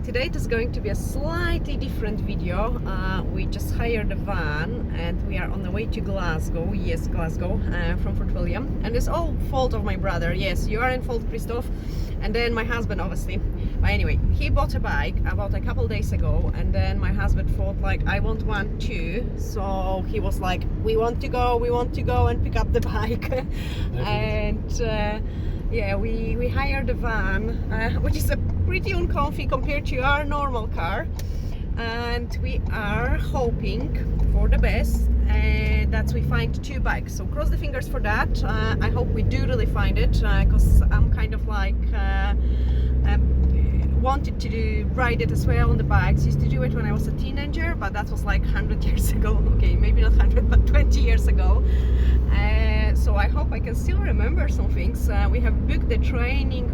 Today it is going to be a slightly different video. We just hired a van and we are on the way to Glasgow. Yes, Glasgow, from Fort William. And it's all fault of my brother. Yes, you are in fault, Christoph. And then my husband, obviously. But anyway, he bought a bike about a couple days ago, and then my husband thought like, I want one too. So he was like, we want to go and pick up the bike. And yeah, we hired a van, which is a pretty uncomfy compared to our normal car, and we are hoping for the best that we find two bikes. So cross the fingers for that. I hope we do really find it, because I'm kind of like wanted to ride it as well on the bikes. Used to do it when I was a teenager, but that was like 100 years ago. Okay, maybe not 100, but 20 years ago. So I hope I can still remember some things. We have booked the training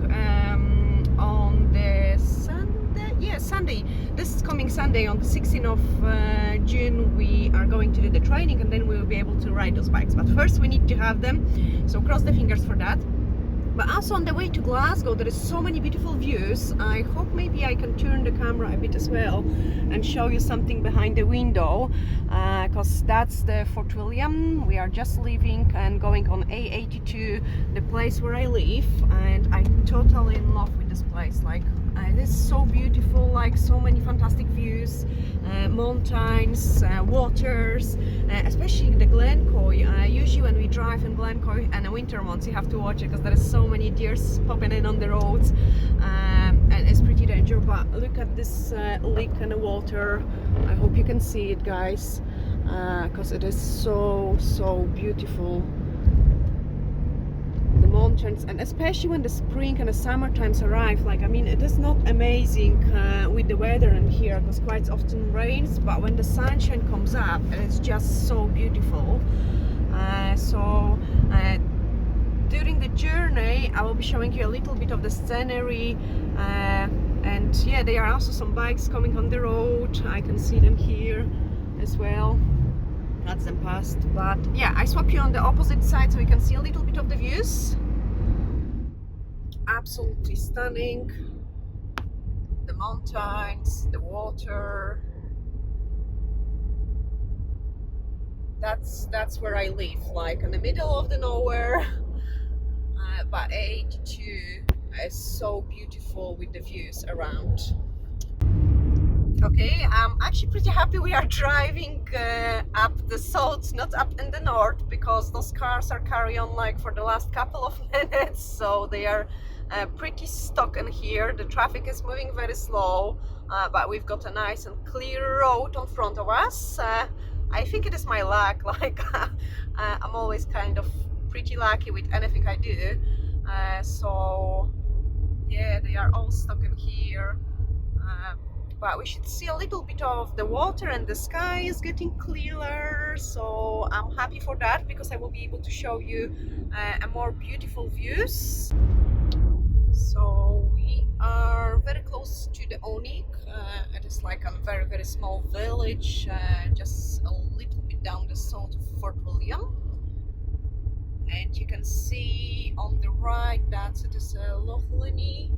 on the Sunday. Yeah, Sunday. This is coming Sunday on the 16th of June. We are going to do the training, and then we will be able to ride those bikes. But first we need to have them. So cross the fingers for that. But also on the way to Glasgow, there is so many beautiful views. I hope maybe I can turn the camera a bit as well and show you something behind the window, because that's the Fort William. We are just leaving and going on A82, the place where I live, and I'm totally in love with this place. Like, it is so beautiful, like so many fantastic views, mountains, waters, especially the Glencoe. Usually when we drive in Glencoe in the winter months, you have to watch it because there is so many deers popping in on the roads, and it's pretty dangerous. But look at this leak in the water. I hope you can see it, guys, because it is so beautiful. Mountains, and especially when the spring and the summer times arrive, like, I mean, it is not amazing with the weather in here because quite often rains, but when the sunshine comes up, it's just so beautiful. During the journey I will be showing you a little bit of the scenery, and yeah, there are also some bikes coming on the road. I can see them here as well. That's them past, but yeah, I swap you on the opposite side so we can see a little bit of the views. Absolutely stunning. The mountains, the water. That's where I live, like in the middle of the nowhere. But A82 is so beautiful with the views around. Okay, I'm actually pretty happy we are driving up the south, not up in the north, because those cars are carry on like for the last couple of minutes, so they are pretty stuck in here. The traffic is moving very slow, but we've got a nice and clear road in front of us. I think it is my luck, like I'm always kind of pretty lucky with anything I do. So yeah, they are all stuck in here. But we should see a little bit of the water, and the sky is getting clearer, so I'm happy for that because I will be able to show you a more beautiful views. So we are very close to the Onig. It is like a very small village, just a little bit down the south of Fort William, and you can see on the right that it is a Loch Ness,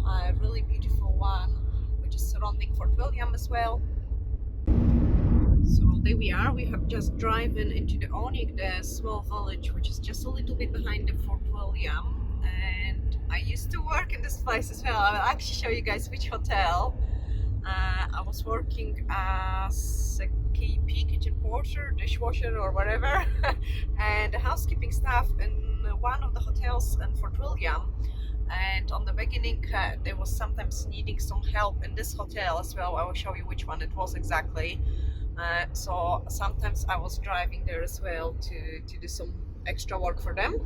a really beautiful one, which is surrounding Fort William as well. So there we are. We have just driven into the Onig, the small village, which is just a little bit behind the Fort William. And I used to work in this place as well. I will actually show you guys which hotel. I was working as a KP, kitchen porter, dishwasher, or whatever, and a housekeeping staff in one of the hotels in Fort William. And on the beginning, there was sometimes needing some help in this hotel as well. I will show you which one it was exactly. So sometimes I was driving there as well to do some extra work for them.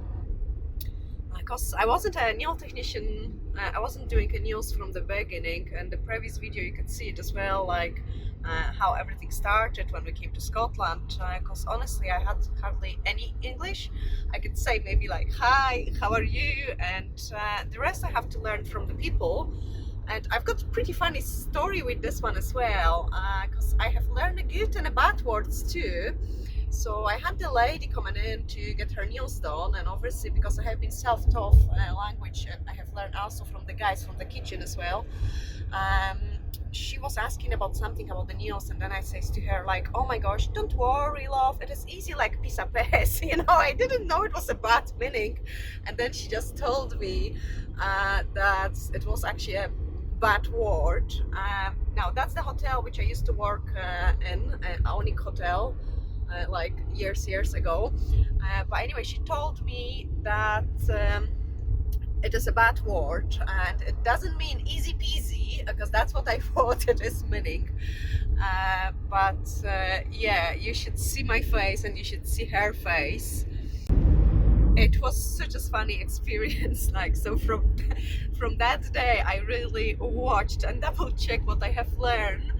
Because I wasn't a nail technician, I wasn't doing nails from the beginning. And the previous video you could see it as well, like how everything started when we came to Scotland. Because honestly, I had hardly any English. I could say maybe like, hi, how are you? And the rest I have to learn from the people. And I've got a pretty funny story with this one as well, because I have learned a good and a bad words too. So I had the lady coming in to get her nails done, and obviously because I have been self-taught language, and I have learned also from the guys from the kitchen as well. Um, she was asking about something about the nails, and then I says to her like, "Oh my gosh, don't worry, love. It is easy like piece of piss." I didn't know it was a bad meaning, and then she just told me that it was actually a bad word. Now that's the hotel which I used to work in, Onyx Hotel. Like years ago, but anyway, she told me that it is a bad word and it doesn't mean easy peasy, because that's what I thought it is meaning. But yeah, you should see my face and you should see her face. It was such a funny experience. Like, so from that day I really watched and double checked what I have learned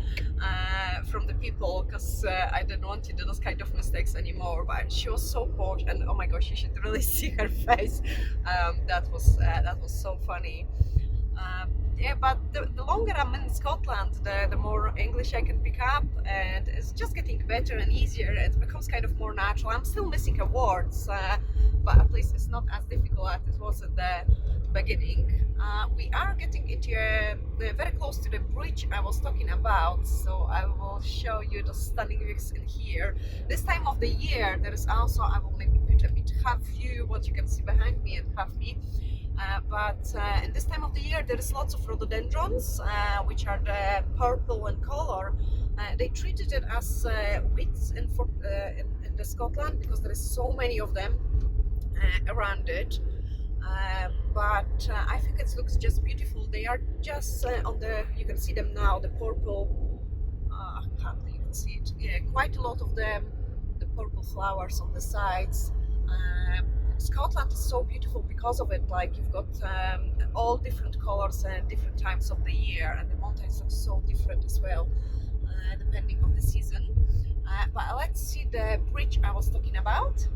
from the people, because I didn't want to do those kind of mistakes anymore. But she was so posh, and oh my gosh, you should really see her face. That was so funny. Yeah, but the longer I'm in Scotland, the more English I can pick up, and it's just getting better and easier. It becomes kind of more natural. I'm still missing words, but at least it's not as difficult as it was at the beginning. We are getting into very close to the bridge I was talking about, so I will show you the stunning views in here. This time of the year, there is also, I will maybe put a bit half view, what you can see behind me and half me. But in this time of the year, there is lots of rhododendrons, which are the purple in color. They treated it as weeds in the Scotland, because there is so many of them around it. But I think it looks just beautiful. They are just on the, you can see them now, the purple, I can't even see it. Yeah, quite a lot of them, the purple flowers on the sides. Scotland is so beautiful because of it. Like, you've got all different colors and different times of the year, and the mountains look so different as well, depending on the season. But let's see the bridge I was talking about.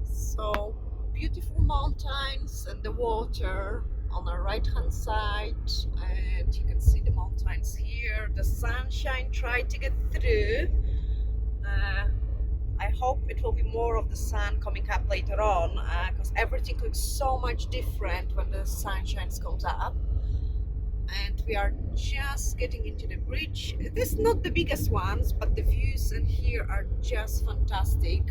So beautiful mountains and the water on the right hand side, and you can see the mountains here. The sunshine tried to get through. I hope it will be more of the sun coming up later on, because everything looks so much different when the sunshine comes up. And we are just getting into the bridge. This is not the biggest ones, but the views in here are just fantastic.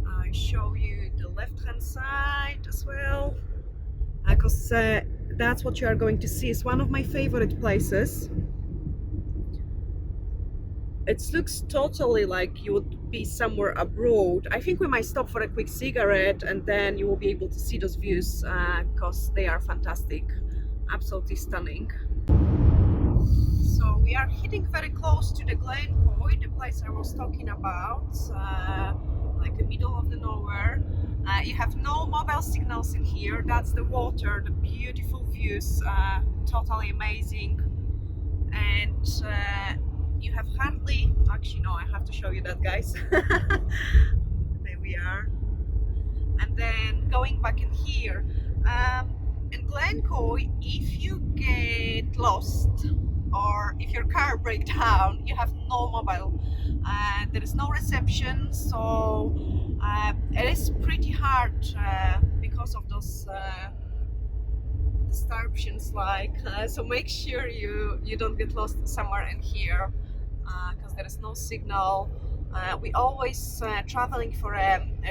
I show you the left hand side as well, because that's what you are going to see. It's one of my favorite places. It looks totally like you would be somewhere abroad. I think we might stop for a quick cigarette, and then you will be able to see those views, because they are fantastic, absolutely stunning. So we are hitting very close to the Glencoe, the place I was talking about. Like the middle of the nowhere. You have no mobile signals in here. That's the water, the beautiful views, totally amazing. And you have hardly, actually no, I have to show you that, guys. There we are. And then going back in here, in Glencoe, if you get lost or if your car breaks down, you have no mobile. There is no reception, so it is pretty hard because of those disruptions. Like, so make sure you don't get lost somewhere in here, because there is no signal. We always traveling for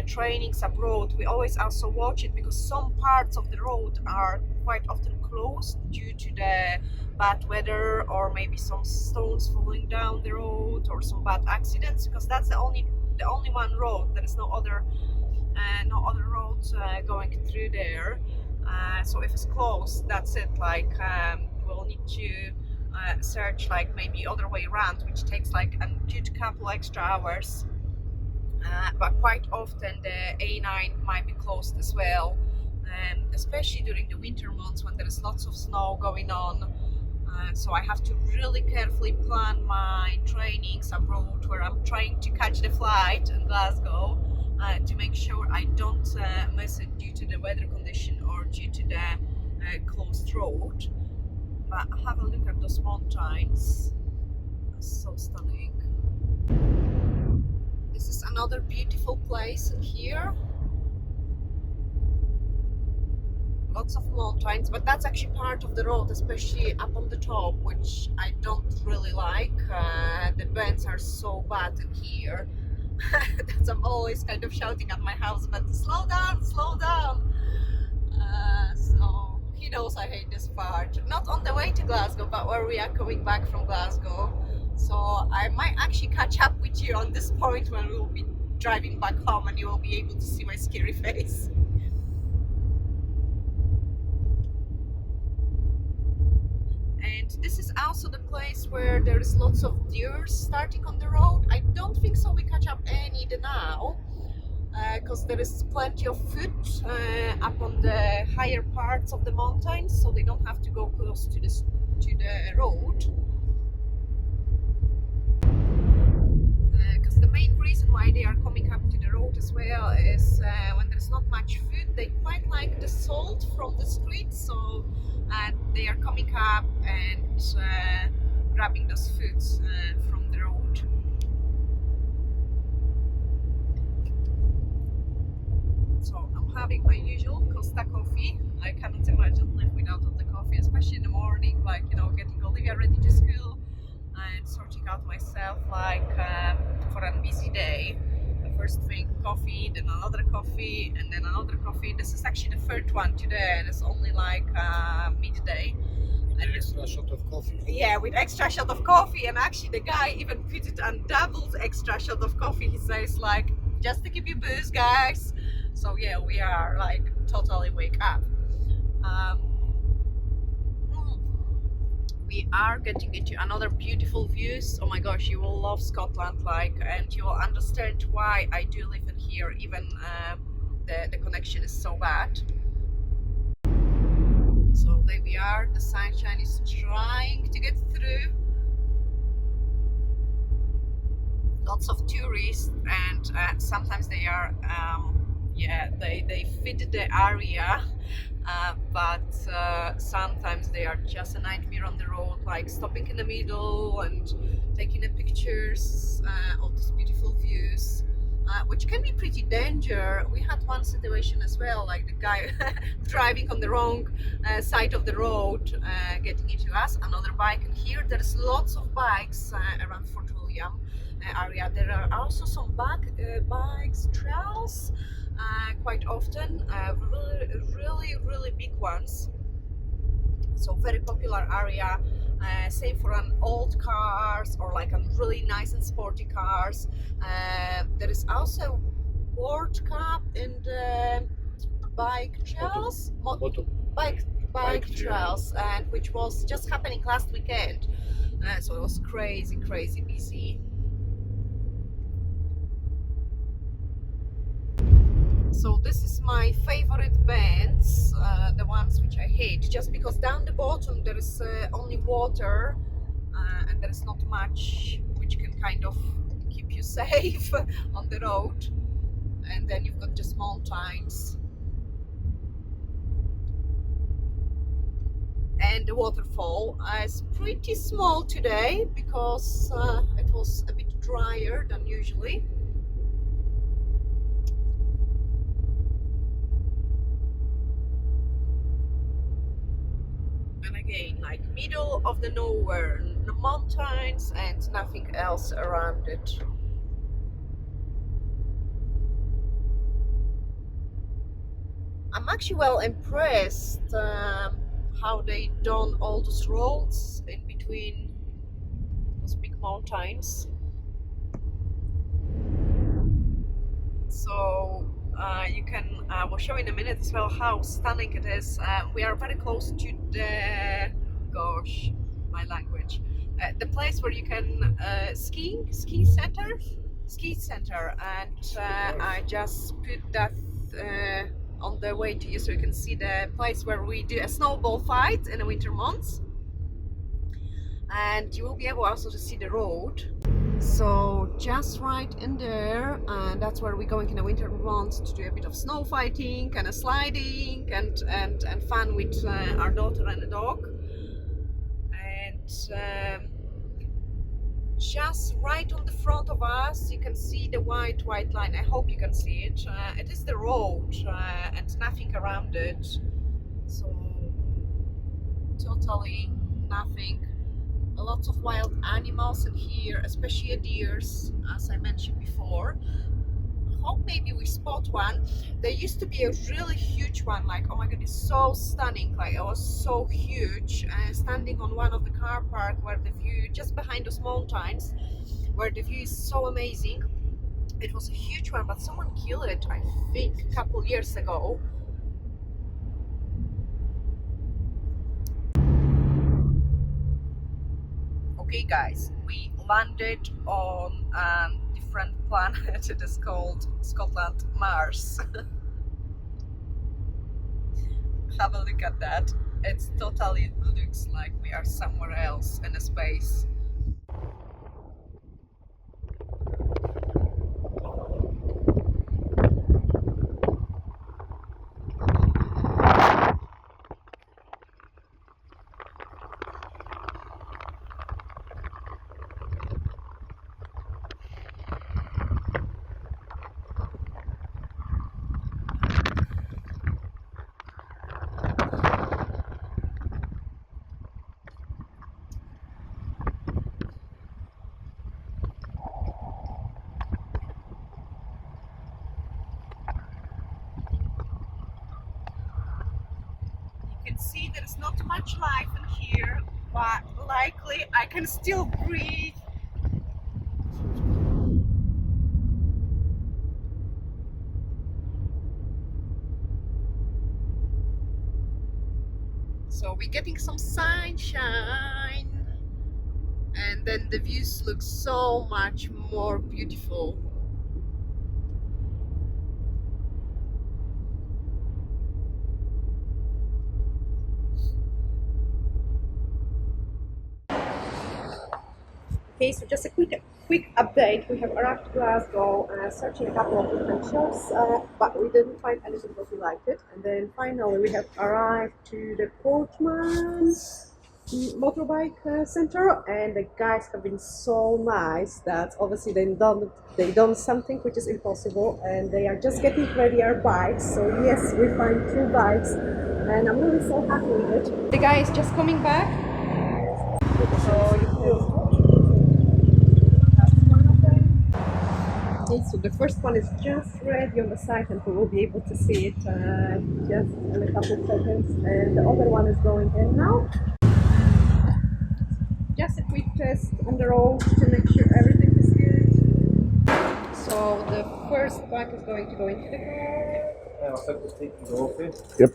trainings abroad. We always also watch it, because some parts of the road are quite often closed due to the bad weather, or maybe some stones falling down the road, or some bad accidents, because that's the only one road. There is no other roads going through there. So if it's closed, that's it. Like, we'll need to search like maybe other way around, which takes like a couple extra hours. But quite often the A9 might be closed as well, especially during the winter months when there is lots of snow going on. So I have to really carefully plan my trainings abroad, where I'm trying to catch the flight in Glasgow. to make sure I don't miss it due to the weather condition or due to the closed road. But have a look at those mountains, so stunning. This is another beautiful place in here. Lots of mountains, but that's actually part of the road, especially up on the top, which I don't really like. The bends are so bad in here. I'm always kind of shouting at my husband, slow down, slow down. So he knows I hate this part. Not on the way to Glasgow, but where we are coming back from Glasgow. So I might actually catch up with you on this point when we will be driving back home and you will be able to see my scary face. And this is also the place where there is lots of deer starting on the road. I don't think so we catch up any now, because there is plenty of food up on the higher parts of the mountains, so they don't have to go close to the road. Because the main reason why they are coming up to the road as well is when there's not much food, they quite like the salt from the street, so they are coming up and grabbing those foods from the road. So I'm having my usual Costa coffee. I cannot imagine life without the coffee, especially in the morning, like, you know, getting Olivia ready to school and sorting out myself like for a busy day. The first thing coffee, then another coffee, and then another coffee. This is actually the third one today, and it's only like midday. With an extra shot of coffee. Yeah, with extra shot of coffee, and actually the guy even put it on doubled extra shot of coffee. He says like, just to keep you booze, guys. So yeah, we are like totally wake up. We are getting into another beautiful views. Oh my gosh, you will love Scotland, like, and you will understand why I do live in here, even the connection is so bad. So there we are, the sunshine is trying to get through. Lots of tourists, and sometimes they are they fit the area, but sometimes they are just a nightmare on the road, like stopping in the middle and taking the pictures of these beautiful views, which can be pretty dangerous. We had one situation as well, like the guy driving on the wrong side of the road, getting into us, another bike. And here there's lots of bikes around Fort William area. There are also some bikes trails quite often, really big ones. So very popular area, same for an old cars or like a really nice and sporty cars. There is also World Cup in the bike trails, bike trails, and which was just happening last weekend. So it was crazy busy. So this is my favorite bands, the ones which I hate, just because down the bottom there is only water and there is not much which can kind of keep you safe on the road, and then you've got just mountains and the waterfall is pretty small today because it was a bit drier than usually. And again, like middle of the nowhere, the mountains and nothing else around it. I'm actually well impressed how they done all those roads in between those big mountains. So you can, we'll show in a minute as well how stunning it is. We are very close to the, gosh, my language, the place where you can ski center, and I just put that on the way to you so you can see the place where we do a snowball fight in the winter months. and you will be able also to see the road. So just right in there, and that's where we're going in the winter months to do a bit of snow fighting, kind of sliding, and fun with our daughter and the dog. And just right on the front of us, you can see the white line. I hope you can see it. It is the road and nothing around it. So totally nothing. Lots of wild animals in here, especially deers, as I mentioned before. Hope maybe we spot one. There used to be a really huge one, like, oh my god, it's so stunning, like it was so huge, standing on one of the car park where the view, just behind those mountains, where the view is so amazing. It was a huge one, but someone killed it, I think, a couple years ago. Okay guys, we landed on a different planet. It is called Scotland Mars. Have a look at that. It totally looks like we are somewhere else in a space. You can see there is not much life in here, but likely I can still breathe. So we're getting some sunshine, and then the views look so much more beautiful. Okay, so just a quick update. We have arrived to Glasgow, searching a couple of different shops, but we didn't find anything that we liked it. And then finally we have arrived to the Portman's motorbike center, and the guys have been so nice that obviously they done something which is impossible, and they are just getting ready our bikes. So yes, we find 2 bikes, and I'm really so happy with it. The guy is just coming back, so you can. Okay, so the first one is just ready on the site, and we will be able to see it just in a couple of seconds, and the other one is going in now. Just a quick test on the road to make sure everything is good. So the first bike is going to go into the car. Yeah, I think it's taking it off. Yep.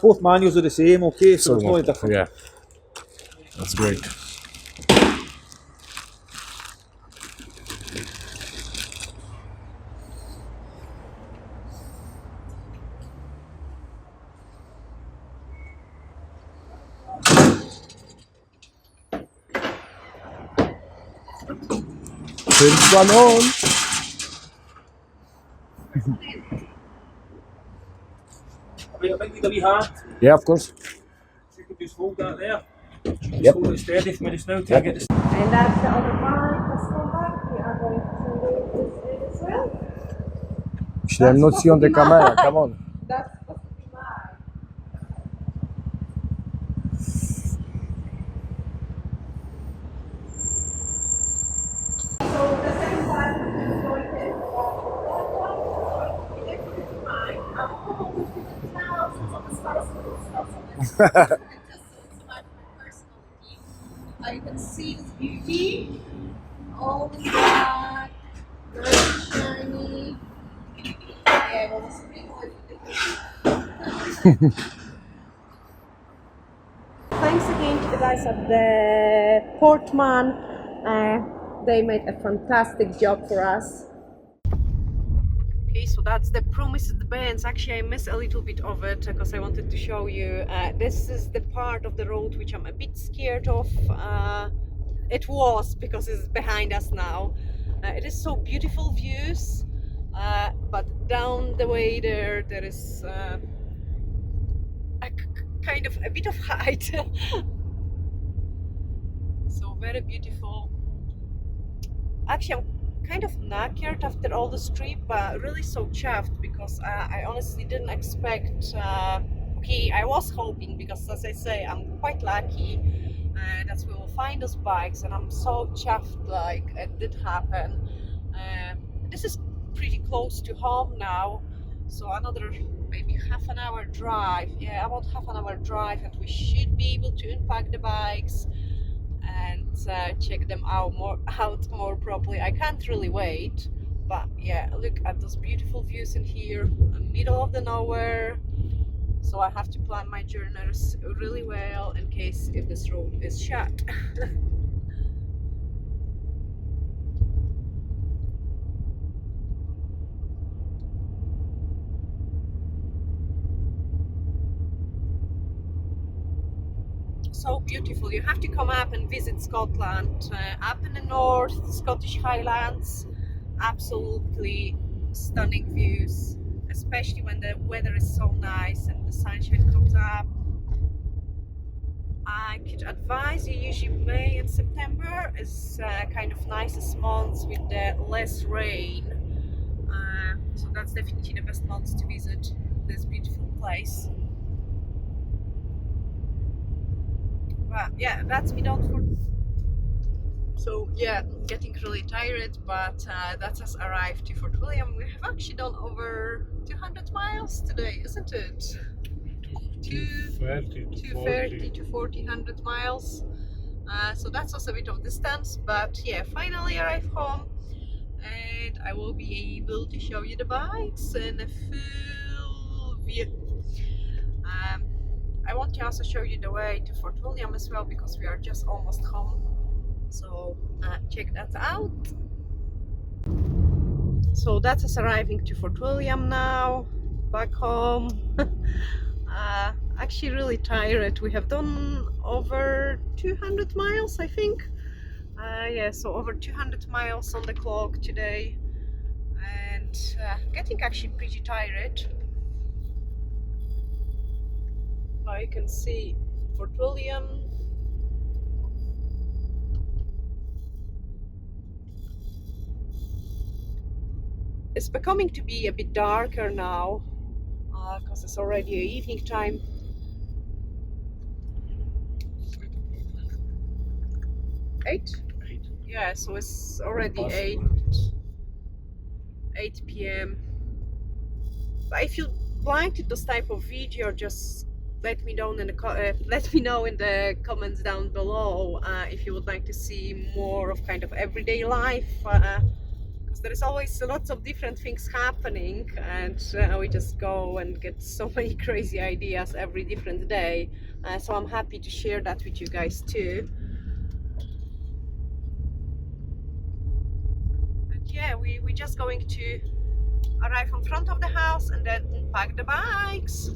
Both manuals are the same, okay, so it's So, not different. yeah, that's great. First one on. Wait, I think you need a wee hand. Yeah, of course. You can just hold that there. Yep. Just hold it steady for me just now till I get this. And that's the other bike. Let's go back. We are going to do this as well. Myślałem nocy on the camera, come on. That's supposed to be mine. So the second one is going to that one is definitely mine. I'm almost 50,000 of the spice stuff. Just so much my personality. You can see its beauty. All black, very shiny. Yeah, well, it's pretty good. Thanks again to the guys at the Portman. They made a fantastic job for us. Okay, so that's the Promised Bends. Actually, I missed a little bit of it because I wanted to show you. This is the part of the road which I'm a bit scared of it was, because it's behind us now. It is so beautiful views, but down the way there is kind of a bit of height. So very beautiful. Actually, I'm kind of knackered after all this trip, but really so chuffed, because I honestly didn't expect. Okay, I was hoping, because as I say, I'm quite lucky that we will find those bikes, and I'm so chuffed like it did happen. This is pretty close to home now, so another maybe half an hour drive. Yeah, about half an hour drive, and we should be able to unpack the bikes and check them out more properly. I can't really wait, but yeah, look at those beautiful views in here, in the middle of the nowhere. So I have to plan my journeys really well in case if this road is shut. So beautiful. You have to come up and visit Scotland. Up in the north, Scottish Highlands, absolutely stunning views, especially when the weather is so nice and the sunshine comes up. I could advise you, usually May and September is kind of nicest months with the less rain. So that's definitely the best months to visit this beautiful place. But yeah, that's me done for. So yeah, getting really tired, but that has arrived to Fort William. We have actually done over 200 miles today, isn't it? 230 to 400 miles. So that's also a bit of distance, but yeah, finally arrived home, and I will be able to show you the bikes in a full view. I want to also show you the way to Fort William as well, because we are just almost home. So check that out. So that's us arriving to Fort William now, back home. Actually really tired. We have done over 200 miles, I think. Yeah, so over 200 miles on the clock today, and getting actually pretty tired. You can see Fort William. It's becoming to be a bit darker now, because it's already evening time. Eight? Yeah, so it's already 8 p.m. But if you liked this type of video, just let me know in the comments down below if you would like to see more of kind of everyday life, because there is always lots of different things happening, and we just go and get so many crazy ideas every different day. So I'm happy to share that with you guys too. And yeah, we're just going to arrive in front of the house and then unpack the bikes.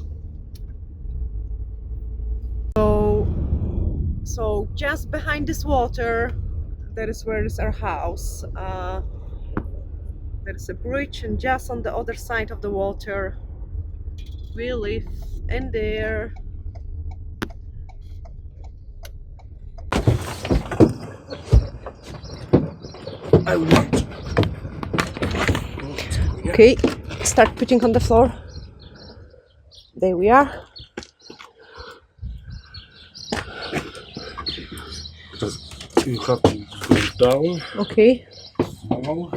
So just behind this water, that is where is our house. There is a bridge, and just on the other side of the water we live in there. Okay, start putting on the floor. There we are. You have to go down. Okay. Now.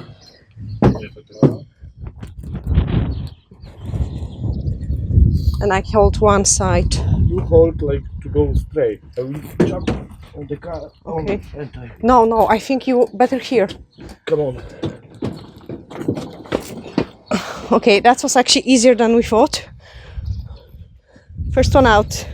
And I hold one side. You hold like to go straight. I will jump on the car. Okay. No, I think you better here. Come on. Okay, that was actually easier than we thought. First one out.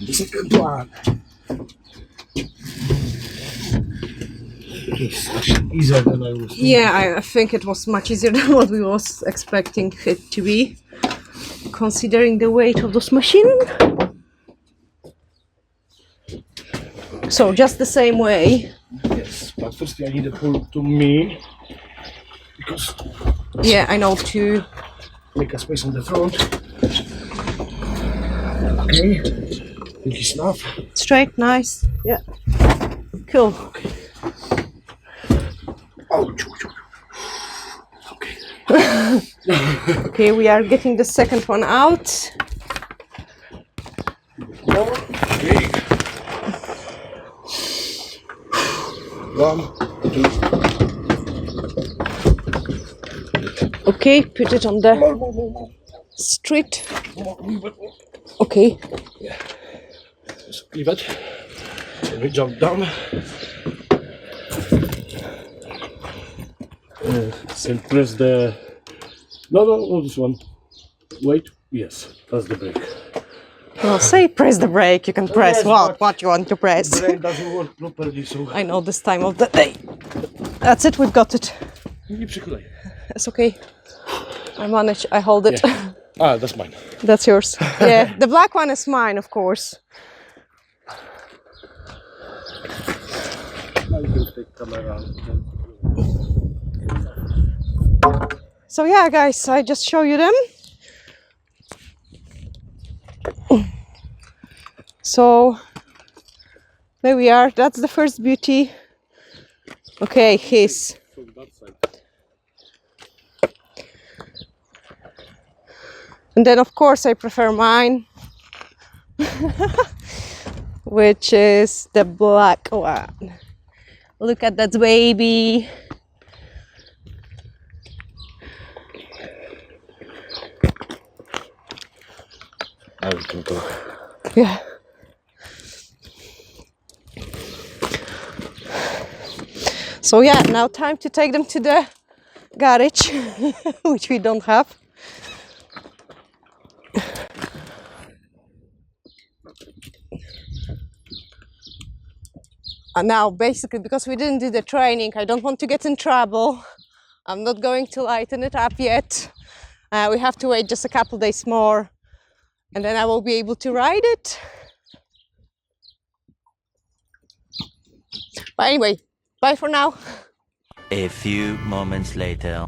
The second one. It's actually easier than I was thinking. Yeah, I think it was much easier than what we was expecting it to be, considering the weight of this machine. So just the same way. Yes, but first I need to pull to me because Yeah, I know, to make a space on the front. Okay, think it's enough. straight, nice. Yeah, cool. Oh, okay. Okay, we are getting the second one out. Okay. 1, 2. Okay, put it on the street. Okay. Yeah. Just leave it. Then we jump down. So press the. No, this one. Wait. Yes, that's the brake. Well, say press the brake. You can press Yes, what you want to press. The brake doesn't work properly, so. I know this time of the day. That's it. We've got it. Nie przykulaj. It's okay. I manage. I hold it. Yeah. Ah, that's mine. That's yours. Yeah, the black one is mine, of course. Now you can take camera. So yeah, guys, I just show you them. So there we are. That's the first beauty. Okay, his. From that side. And then of course I prefer mine, which is the black one. Look at that baby. Now we can go. Yeah. So yeah, now time to take them to the garage, which we don't have. And now basically, because we didn't do the training, I don't want to get in trouble. I'm not going to lighten it up yet. We have to wait just a couple days more, and then I will be able to ride it. But anyway, bye for now. A few moments later.